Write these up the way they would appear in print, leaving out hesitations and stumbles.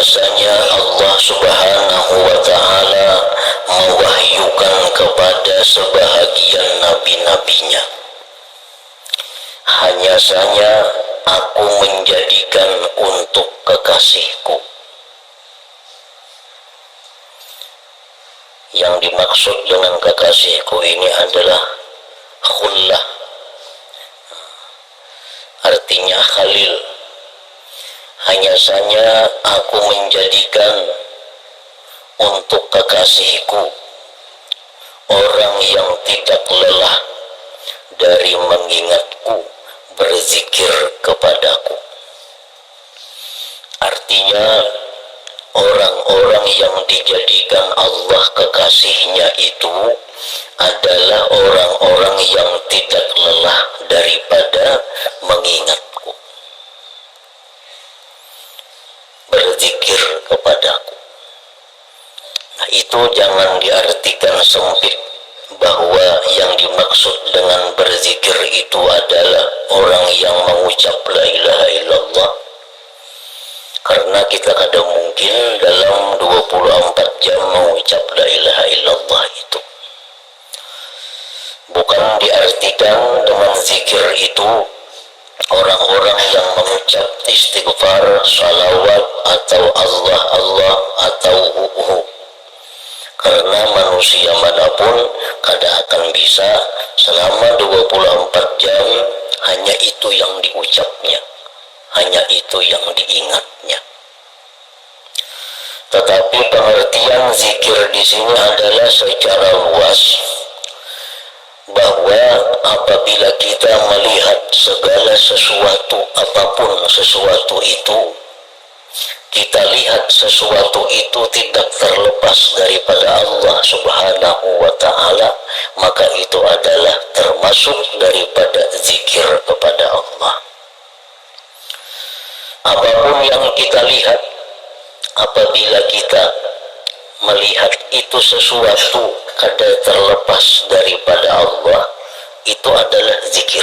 bahwasanya Allah Subhanahu wa Ta'ala mewahyukan kepada sebahagian nabi-nabinya, hanya saja aku menjadikan untuk kekasihku. Yang dimaksud dengan kekasihku ini adalah khullah, artinya khalil. Hanya saja aku menjadikan untuk kekasihku orang yang tidak lelah dari mengingatku, berzikir kepadaku. Artinya orang-orang yang dijadikan Allah kekasihnya itu adalah orang-orang yang tidak lelah daripada mengingatku, berzikir kepadaku. Nah, itu jangan diartikan sempit bahwa yang dimaksud dengan berzikir itu adalah orang yang mengucap la ilaha illallah, karena kita kadang mungkin dalam 24 jam mengucap la ilaha illallah itu. Bukan diartikan dengan zikir itu orang-orang yang mengucap istighfar, salawat, atau Allah Allah, atau karena manusia manapun kada akan bisa selama 24 jam hanya itu yang diucapnya, hanya itu yang diingatnya. Tetapi pengertian zikir di sini adalah secara luas, bahwa apabila kita melihat segala sesuatu, apapun sesuatu itu, kita lihat sesuatu itu tidak terlepas daripada Allah Subhanahu wa Ta'ala, maka itu adalah termasuk daripada zikir kepada Allah. Apapun yang kita lihat, apabila kita melihat itu sesuatu kada terlepas daripada Allah, itu adalah zikir.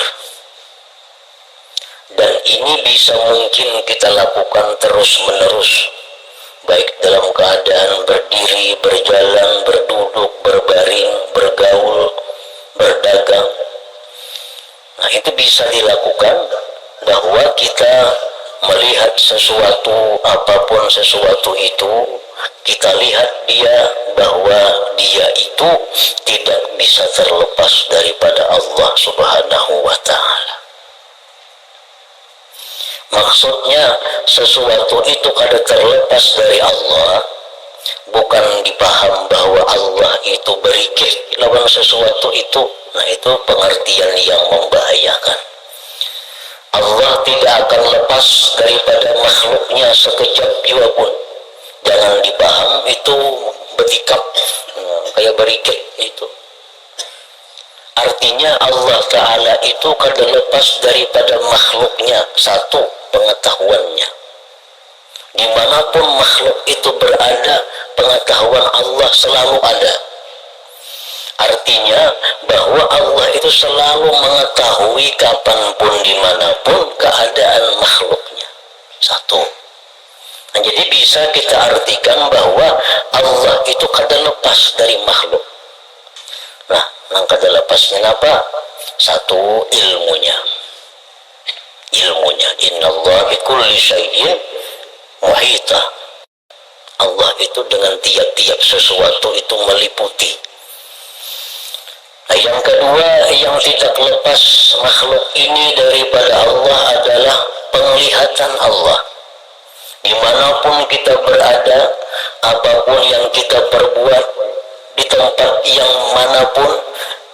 Dan ini bisa mungkin kita lakukan terus-menerus, baik dalam keadaan berdiri, berjalan, berduduk, berbaring, bergaul, berdagang. Nah, itu bisa dilakukan, bahwa kita melihat sesuatu, apapun sesuatu itu, kita lihat dia, bahwa dia itu tidak bisa terlepas daripada Allah Subhanahu wa Ta'ala. Maksudnya sesuatu itu kada terlepas dari Allah, bukan dipaham bahwa Allah itu berikir lawan sesuatu itu. Nah, itu pengertian yang membahayakan. Allah tidak akan lepas daripada makhluknya sekejap jua pun. Jangan dipaham itu bertikap kayak berikir itu. Artinya Allah Ta'ala itu kada lepas daripada makhluknya, satu, pengetahuannya. Dimanapun makhluk itu berada, pengetahuan Allah selalu ada. Artinya bahwa Allah itu selalu mengetahui kapanpun, dimanapun keadaan makhluknya. Satu. Nah, jadi bisa kita artikan bahwa Allah itu kada lepas dari makhluk. Nah, yang kada lepasnya apa? Satu, ilmunya. Ilmunya. Innallaha bikulli syai'in muhita. Allah itu dengan tiap-tiap sesuatu itu meliputi. Nah, yang kedua, yang tidak lepas makhluk ini daripada Allah adalah penglihatan Allah. Dimanapun kita berada, apapun yang kita perbuat, di tempat yang manapun,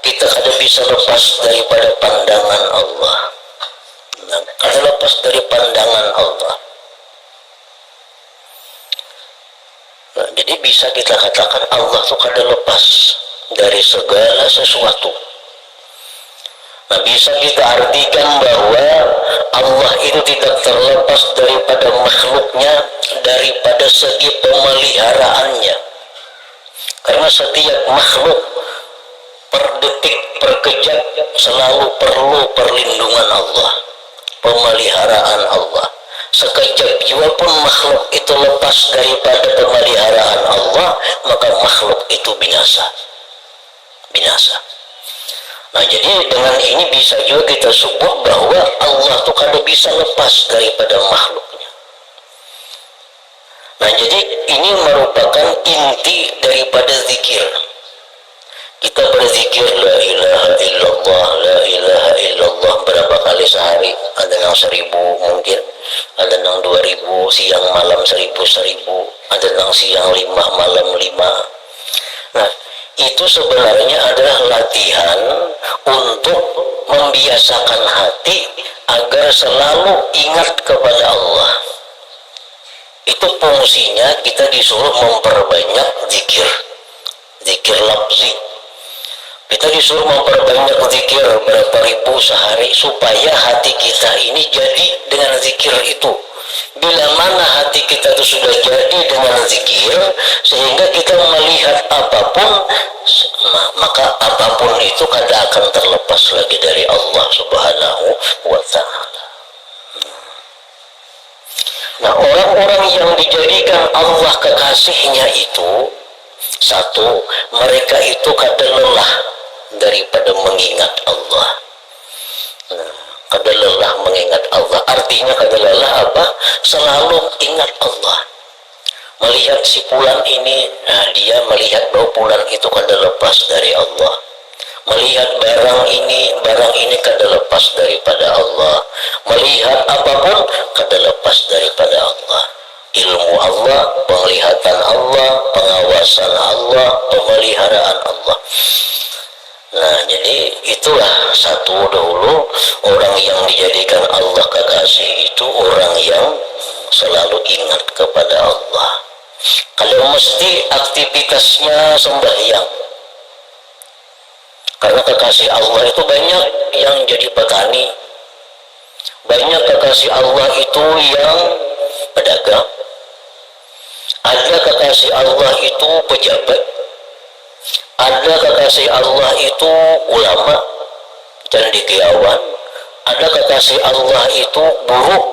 kita kada bisa lepas daripada pandangan Allah. Nah, kada lepas dari pandangan Allah. Nah, jadi bisa kita katakan Allah itu kada lepas dari segala sesuatu. Nah, bisa kita artikan bahwa Allah itu tidak terlepas daripada makhluknya, daripada segi pemeliharaannya. Karena setiap makhluk per detik, per kejap selalu perlu perlindungan Allah, pemeliharaan Allah. Sekejap juga pun makhluk itu lepas lepas daripada pemeliharaan Allah, maka makhluk itu binasa. Nah, jadi dengan ini bisa juga kita sebut bahwa Allah itu kada bisa lepas daripada makhluknya. Nah, jadi ini merupakan inti daripada zikir. Kita berzikir la ilaha illallah, la ilaha illallah berapa kali sehari? Ada yang 1000 mungkin, ada yang 2000, siang malam 1000, ada yang siang 5, malam 5. Nah, itu sebenarnya adalah latihan untuk membiasakan hati agar selalu ingat kepada Allah. Itu fungsinya kita disuruh memperbanyak zikir lafzi. Kita disuruh memperbanyak zikir berapa ribu sehari supaya hati kita ini jadi dengan zikir itu. Bila mana hati kita itu sudah jadi dengan zikir, sehingga kita melihat apapun, maka apapun itu kada akan terlepas lagi dari Allah Subhanahu wa ta'ala. Nah, orang-orang yang dijadikan Allah kekasihnya itu, satu, mereka itu kada lelah daripada mengingat Allah. Nah, kada lelah mengingat Allah, artinya kada lelah apa? Selalu ingat Allah. Melihat si fulan ini, nah dia melihat bahwa fulan itu kada lepas dari Allah. Melihat barang ini kada lepas daripada Allah. Melihat apapun kada lepas daripada Allah. Ilmu Allah, penglihatan Allah, pengawasan Allah, pemeliharaan Allah. Nah, jadi itulah satu dahulu, orang yang dijadikan Allah kekasih itu orang yang selalu ingat kepada Allah. Kalau mesti aktivitasnya sembahyang, karena kekasih Allah itu banyak yang jadi petani, banyak kekasih Allah itu yang pedagang, ada kekasih Allah itu pejabat, ada kekasih Allah itu ulama, cendekiawan, ada kekasih Allah itu buruh,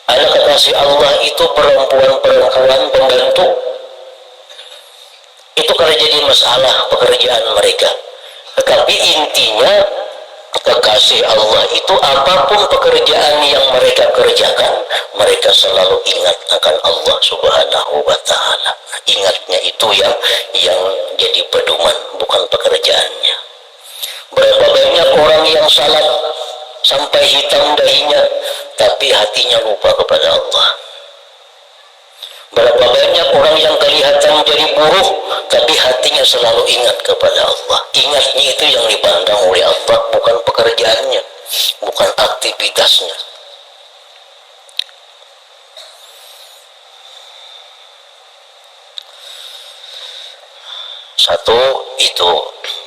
ada kekasih Allah itu perempuan-perempuan pembantu. Itu kalau jadi masalah pekerjaan mereka. Tetapi intinya kekasih Allah itu apapun pekerjaan yang mereka kerjakan, mereka selalu ingat akan Allah Subhanahu wa ta'ala. Ingatnya itu yang jadi pedoman, bukan pekerjaannya. Berapa banyak orang yang salat sampai hitam dahinya, tapi hatinya lupa kepada Allah. Berapa banyak orang yang kelihatan jadi buruh, tapi hatinya selalu ingat kepada Allah. Ingatnya itu yang dipandang oleh Allah, bukan pekerjaannya, bukan aktivitasnya. Satu, itu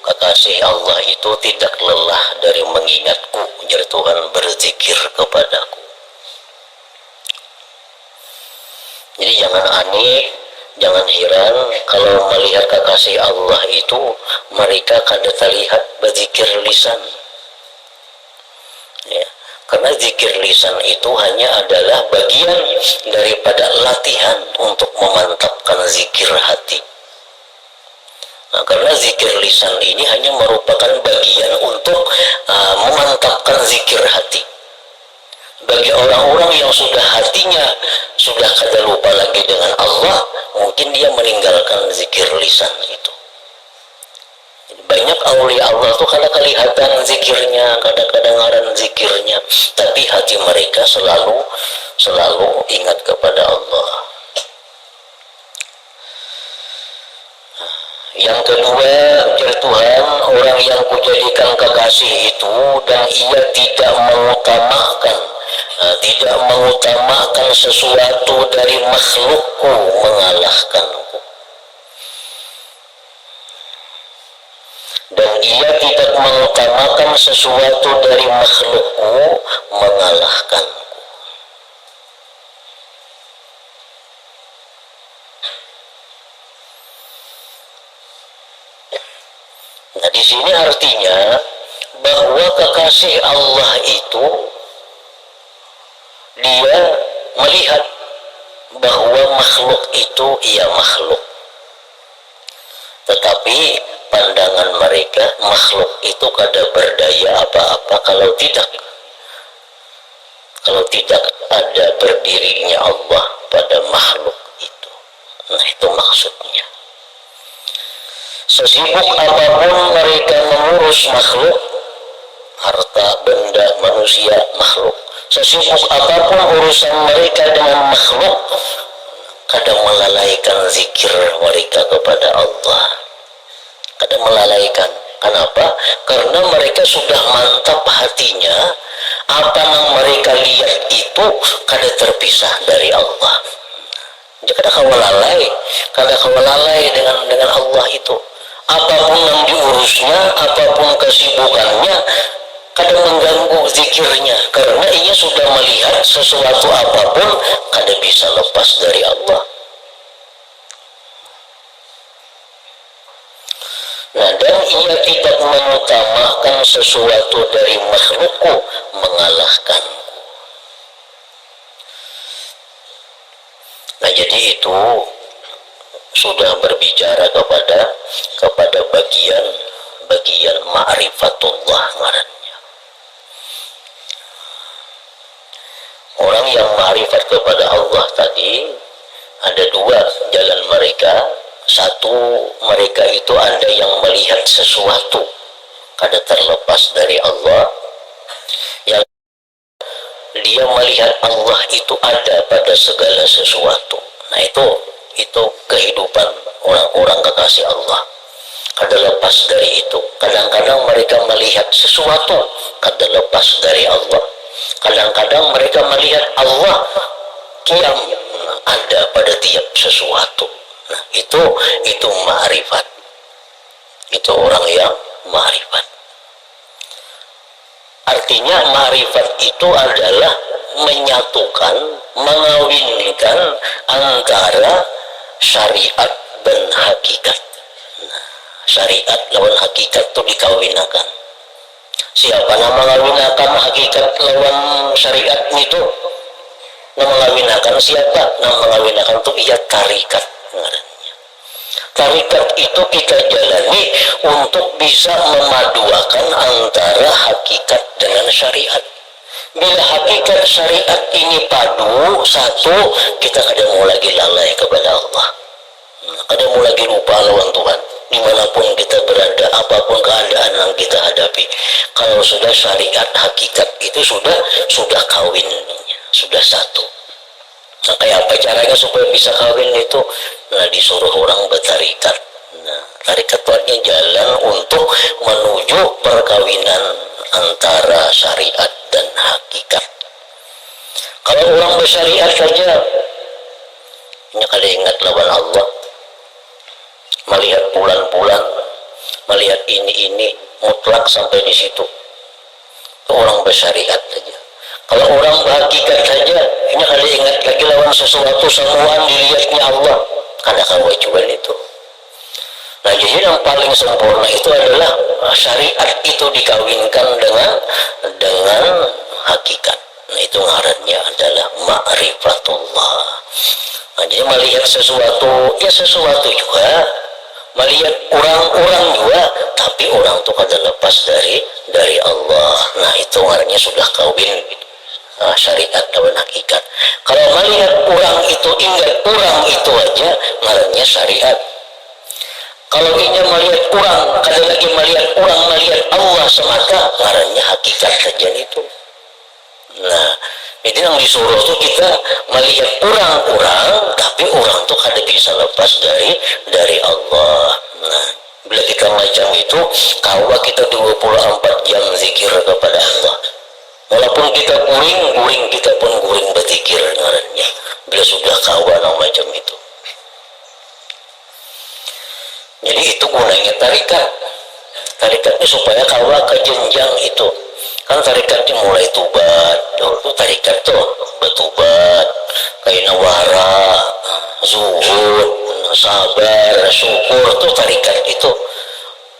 kekasih Allah itu tidak lelah dari mengingatku, jadi Tuhan berzikir kepadaku. Jadi jangan aneh, jangan heran kalau melihat kekasih Allah itu mereka kada terlihat berzikir lisan. Ya, karena zikir lisan itu hanya adalah bagian daripada latihan untuk memantapkan zikir hati. Nah, karena zikir lisan ini hanya merupakan bagian untuk memantapkan zikir hati. Bagi orang-orang yang sudah hatinya sudah kada lupa lagi dengan Allah, mungkin dia meninggalkan zikir lisan itu. Banyak aulia Allah tuh kada kelihatan zikirnya, kada kedengaran zikirnya, tapi hati mereka selalu ingat kepada Allah. Yang kedua, ujar Tuhan, orang yang kujadikan kekasih itu dan ia tidak mengutamakan sesuatu dari makhlukku mengalahkanku. Dan ia tidak mengutamakan sesuatu dari makhlukku mengalahkanku. Nah, di sini artinya bahwa kekasih Allah itu dia melihat bahwa makhluk itu ia makhluk, tetapi pandangan mereka makhluk itu kada berdaya apa-apa kalau tidak ada berdirinya Allah pada makhluk itu. Nah, itu maksudnya. Sesibuk apapun mereka mengurus makhluk, harta, benda, manusia, makhluk, sesibuk apapun urusan mereka dengan makhluk, kadang melalaikan zikir mereka kepada Allah. Kadang melalaikan. Kenapa? Karena mereka sudah mantap hatinya, apa yang mereka lihat itu kada terpisah dari Allah. Jadi kada kawalalai dengan Allah itu. Apapun yang diurusnya, apapun kesibukannya, kadang mengganggu zikirnya, karena ia sudah melihat sesuatu apapun kada bisa lepas dari Allah. Nah, dan ia tidak mengutamakan sesuatu dari makhlukku mengalahkanku. Nah, jadi itu sudah berbicara kepada bagian ma'rifatullah ngarannya. Orang yang ma'rifat kepada Allah tadi ada dua jalan mereka. Satu, mereka itu ada yang melihat sesuatu kada terlepas dari Allah, yang dia melihat Allah itu ada pada segala sesuatu. Nah, itu kehidupan orang-orang kekasih Allah, kada lepas dari itu. Kadang-kadang mereka melihat sesuatu kada lepas dari Allah, kadang-kadang mereka melihat Allah kiam ada pada tiap sesuatu. Nah, itu ma'rifat. Itu orang yang ma'rifat. Artinya ma'rifat itu adalah menyatukan, mengawinkan antara syariat dan hakikat. Nah, syariat lawan hakikat itu dikawinakan. Siapa yang mengawinakan hakikat lawan syariat itu? Yang mengawinakan siapa? Yang mengawinakan itu ia tarikat. Tarikat itu kita jalani untuk bisa memaduakan antara hakikat dengan syariat. Bila hakikat syariat ini padu satu, kita kada mau lagi lalai kepada Allah, kada mau lagi lupa lawan Tuhan dimanapun kita berada, apapun keadaan yang kita hadapi. Kalau sudah syariat hakikat itu sudah kawin, sudah satu. Nah, kayak apa caranya supaya bisa kawin itu? Nah, disuruh orang bertarikat. Nah, tarikat itu artinya jalan untuk menuju perkawinan antara syariat dan hakikat. Kalau orang bersyariat saja, ini kada ingat lawan Allah, melihat bulan-bulan, melihat ini mutlak sampai di situ. Itu orang bersyariat saja. Kalau orang berhakikat saja, ini kada ingat lagi lawan sesuatu semuaan dilihatnya Allah, kada kewajiban itu. Nah, jadi yang paling sempurna itu adalah syariat itu dikawinkan dengan hakikat. Nah, itu ngarannya adalah ma'rifatullah. Nah, jadi melihat sesuatu, ya sesuatu juga, melihat orang-orang juga, tapi orang itu kada lepas dari Allah. Nah, itu ngarannya sudah kawin. Nah, syariat lawan hakikat. Kalau melihat orang itu, ingat orang itu aja, ngarannya syariat. Kalau ingin melihat orang, kada lagi melihat orang, melihat Allah semata, ngarannya hakikat saja itu. Nah, itu yang disuruh tuh kita melihat orang-orang, tapi orang tuh kada bisa lepas dari Allah. Nah, bila kita macam itu, kawa kita 24 jam zikir kepada Allah. Walaupun kita guring kita pun guring berzikir ngarannya. Bila sudah kawan macam itu. Jadi itu gunanya tarikat. Tarikat ini supaya kawan ke jenjang itu. Kan tarikatnya mulai tubat. Dulu tuh tarikat tuh bertubat, kayak nawara, zuhud, sabar, syukur tuh tarikat itu.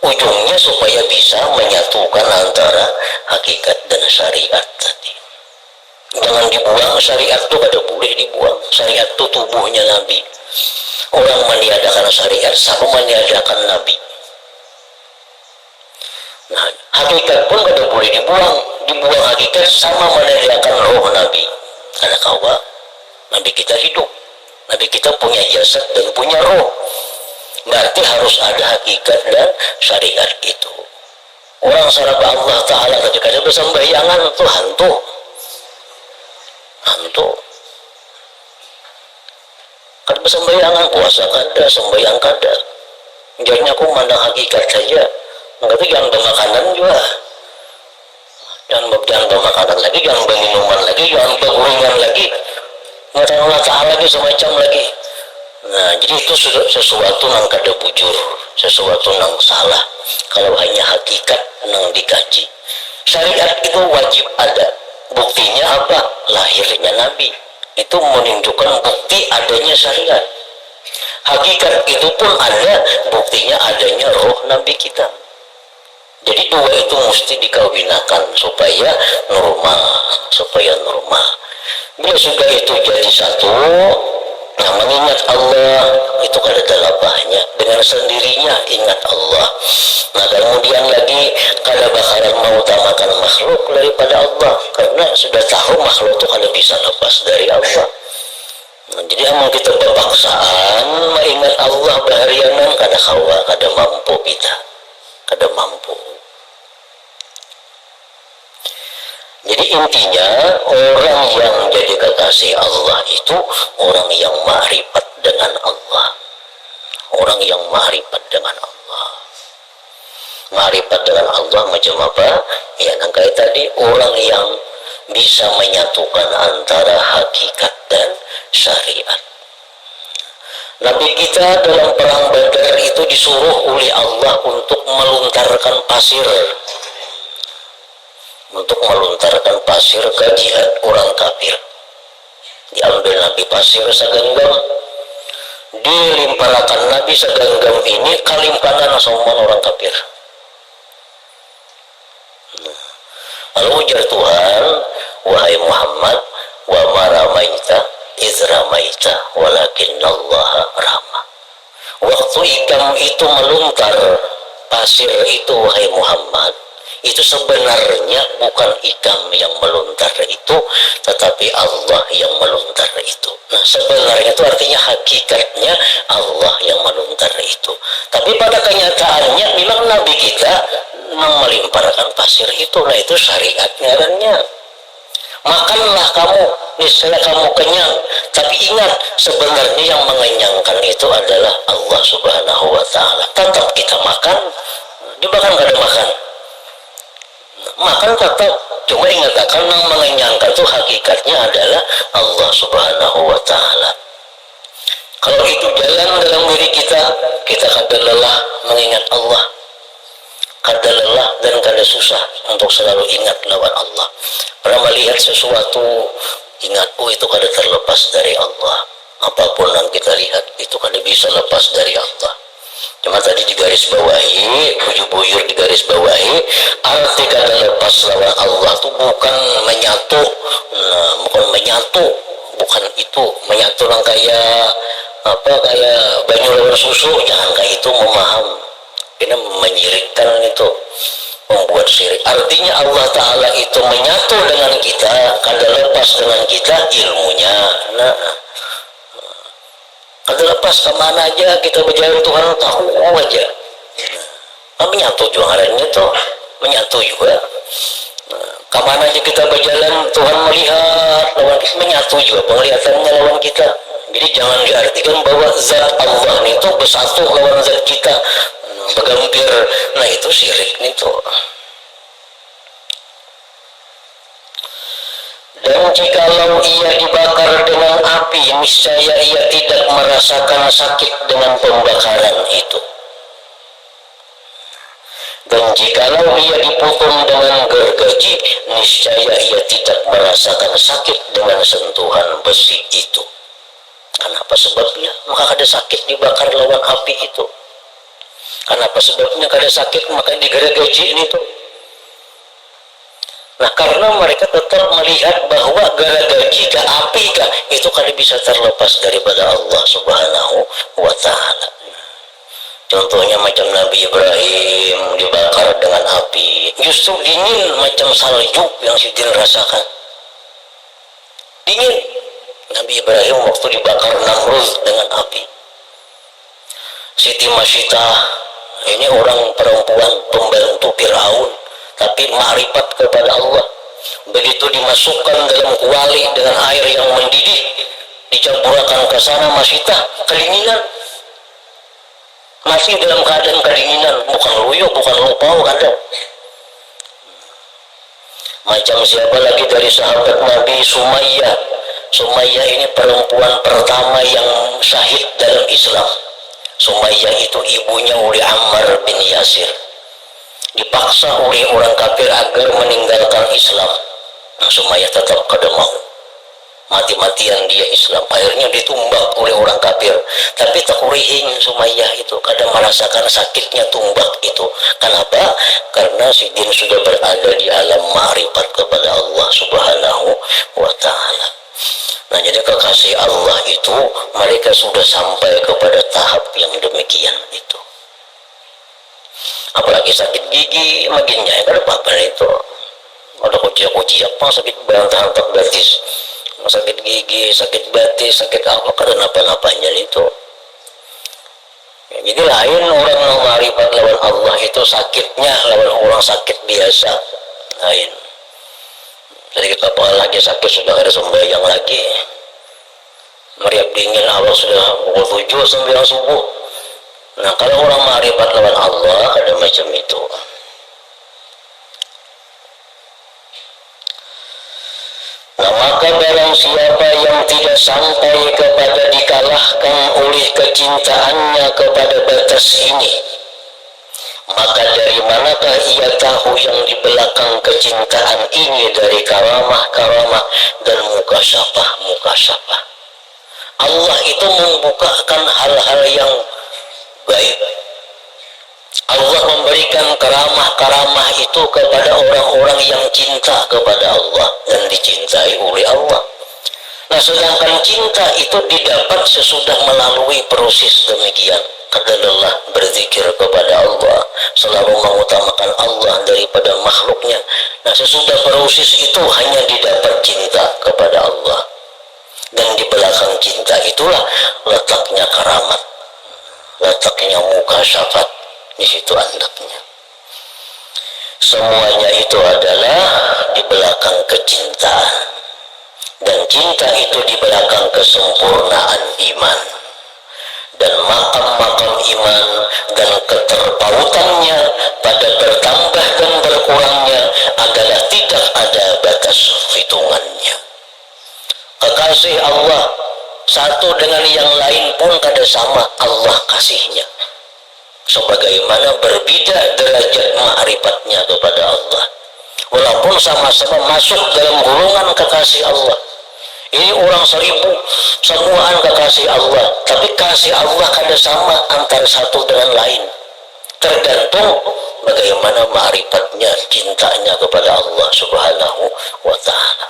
Ujungnya supaya bisa menyatukan antara hakikat dan syariat tadi. Jangan dibuang, syariat itu kada boleh dibuang. Syariat itu tubuhnya Nabi. Orang meniadakan syariat sama meniadakan Nabi. Nah, hakikat pun kada boleh dibuang. Dibuang hakikat sama meniadakan roh Nabi. Karena kawa Nabi kita hidup, Nabi kita punya jasad dan punya roh. Berarti harus ada hakikat dan syariat itu. Orang saraba Allah Ta'ala ketika dia bersembayangan itu hantu. Kan bersembayangan, puasa kada, sembahyang kada. Jadinya aku mandang hakikat saja. Ngerti jangan bermakanan juga. Jangan bermakanan lagi, jangan berminuman lagi, jangan berguringan lagi. Ngerti Allah Ta'ala lagi semacam lagi. Nah, jadi itu sesuatu yang kada bujur, sesuatu yang salah. Kalau hanya hakikat yang dikaji. Syariat itu wajib ada. Buktinya apa? Lahirnya Nabi. Itu menunjukkan bukti adanya syariat. Hakikat itu pun ada, buktinya adanya roh Nabi kita. Jadi dua itu mesti dikawinakan supaya normal, Bila sudah itu jadi satu, nah mengingat Allah itu kada ada labahnya. Dengan sendirinya ingat Allah. Nah kemudian lagi kada bakalan mengutamakan makhluk daripada Allah, karena sudah tahu makhluk itu kada bisa lepas dari Allah. Nah, jadi amal kita berpaksaan mengingat Allah baharianan kada kawa, kada mampu kita, kada mampu. Jadi intinya orang yang jadi kekasih Allah itu orang yang ma'rifat dengan Allah. Orang yang ma'rifat dengan Allah. Ma'rifat dengan Allah macam apa? Ya, kayak tadi orang yang bisa menyatukan antara hakikat dan syariat. Nabi kita dalam perang Badar itu disuruh oleh Allah untuk melontarkan pasir. Untuk melontarkan pasir ke jihad orang kafir. Diambil Nabi pasir segenggam, dilimpahkan Nabi segenggam ini kalimpanan sama orang kafir. Lalu ujar Tuhan, wahai Muhammad, wa ma ramaita iz ramaita walakinallaha rama. Waktu ikam itu melontar pasir itu, wahai Muhammad, itu sebenarnya bukan ikam yang melontar itu, tetapi Allah yang melontar itu. Nah sebenarnya itu artinya hakikatnya Allah yang melontar itu. Tapi pada kenyataannya memang Nabi kita melimparkan pasir itu. Nah itu syariat ngarannya. Makanlah kamu, niscaya kamu kenyang. Tapi ingat, sebenarnya yang mengenyangkan itu adalah Allah Subhanahu wa Ta'ala. Tetap kita makan, dibakar nggak ada makan. Makan tetap, cuma ingat akan yang mengenyangkan itu hakikatnya adalah Allah Subhanahu wa Ta'ala. Kalau itu jalan dalam diri kita, kita kada lelah mengingat Allah, kada lelah dan kada susah untuk selalu ingat lawan Allah. Pernah melihat sesuatu, ingat, oh itu kada terlepas dari Allah. Apapun yang kita lihat itu kada bisa lepas dari Allah. Cuma tadi digaris bawahi, buyur-buyur digaris bawahi, arti kata lepas lawan Allah itu bukan menyatu. Nah, bukan menyatu, bukan itu menyatu yang kayak apa, kayak banyu lawan susu, jangan kayak itu memaham. Ini menyirikkan itu, membuat syirik. Artinya Allah Ta'ala itu menyatu dengan kita, kada lepas dengan kita ilmunya. Nah, kada lepas kemana aja kita berjalan, Tuhan tahu aja. Nah, menyatu juga ngarannya tuh, menyatu juga. Nah, kemana aja kita berjalan, Tuhan melihat lawan kita, menyatu juga penglihatannya lawan kita. Jadi jangan diartikan bahwa zat Allah itu bersatu lawan zat kita, bergempir. Nah itu syirik itu. Dan jikalau ia dibakar dengan api, niscaya ia tidak merasakan sakit dengan pembakaran itu. Dan jikalau ia dipotong dengan gergaji, niscaya ia tidak merasakan sakit dengan sentuhan besi itu. Kenapa sebabnya? Maka kada sakit dibakar lawan api itu. Kenapa sebabnya kada sakit maka digergaji itu? Nah, karena mereka tetap melihat bahwa gara-gaji ke api kah, itu kan bisa terlepas daripada Allah Subhanahu wa Ta'ala. Contohnya macam Nabi Ibrahim dibakar dengan api, justru dingin macam salju yang Sidin rasakan. Dingin. Nabi Ibrahim waktu dibakar Namrud dengan api. Siti Masyitah, ini orang perempuan pembantu Fir'aun, tapi makrifat kepada Allah. Begitu dimasukkan dalam kuali dengan air yang mendidih, dicampurkan ke sana Masyitah, kedinginan. Masih dalam keadaan kedinginan, bukan luyuk, bukan lupau kadang. Macam siapa lagi dari sahabat Nabi, Sumayyah. Sumayyah ini perempuan pertama yang syahid dalam Islam. Sumayyah itu ibunya oleh Ammar bin Yasir. Dipaksa oleh orang kafir agar meninggalkan Islam. Nah, Sumayyah tetap kada mau. Mati-matian dia Islam, akhirnya ditumbak oleh orang kafir. Tapi tak kurihing Sumayyah itu, kadang merasakan sakitnya tumbak itu. Kenapa? Karena si jin sudah berada di alam ma'rifat kepada Allah Subhanahu wa Ta'ala. Nah, jadi kekasih Allah itu mereka sudah sampai kepada tahap yang demikian itu. Apalagi sakit gigi makinnya, ada apa-apa itu. Ada kuciak-kuciak apa sakit bantak batis, sakit gigi, sakit batis, sakit apa, karena apa-apanya itu. Ya, jadi lain orang yang ma'rifat lawan Allah itu sakitnya lawan orang sakit biasa lain. Jadi kepala lagi sakit sudah ada sembahyang lagi, meriap dingin awal sudah pukul 7 sampai subuh. Nah, kalau orang ma'rifat lawan Allah ada macam itu. Nah, maka barang siapa yang tidak sampai kepada dikalahkan oleh kecintaannya kepada batas ini, maka dari manakah ia tahu yang di belakang kecintaan ini dari karamah-karamah dan mukasyafah. Allah itu membukakan hal-hal yang baik. Allah memberikan karamah-karamah itu kepada orang-orang yang cinta kepada Allah dan dicintai oleh Allah. Nah, sedangkan cinta itu didapat sesudah melalui proses demikian. Adalah berzikir kepada Allah, selalu mengutamakan Allah daripada makhluknya. Nah, sesudah proses itu hanya didapat cinta kepada Allah. Dan di belakang cinta itulah letaknya karamat, letaknya mukasyafat. Di situ andaknya. Semuanya itu adalah di belakang kecintaan. Dan cinta itu di belakang kesempurnaan iman. Dan makam-makam iman dan keterpautannya pada bertambah dan berkurangnya adalah tidak ada batas hitungannya. Kekasih Allah satu dengan yang lain pun kada sama Allah kasihnya. Sebagaimana berbeda derajat ma'rifatnya kepada Allah. Walaupun sama-sama masuk dalam golongan kekasih Allah. Ini orang 1000 semuaan kekasih Allah, tapi kasih Allah kada sama antara satu dengan lain. Tergantung bagaimana ma'rifatnya, cintanya kepada Allah Subhanahu wa Ta'ala.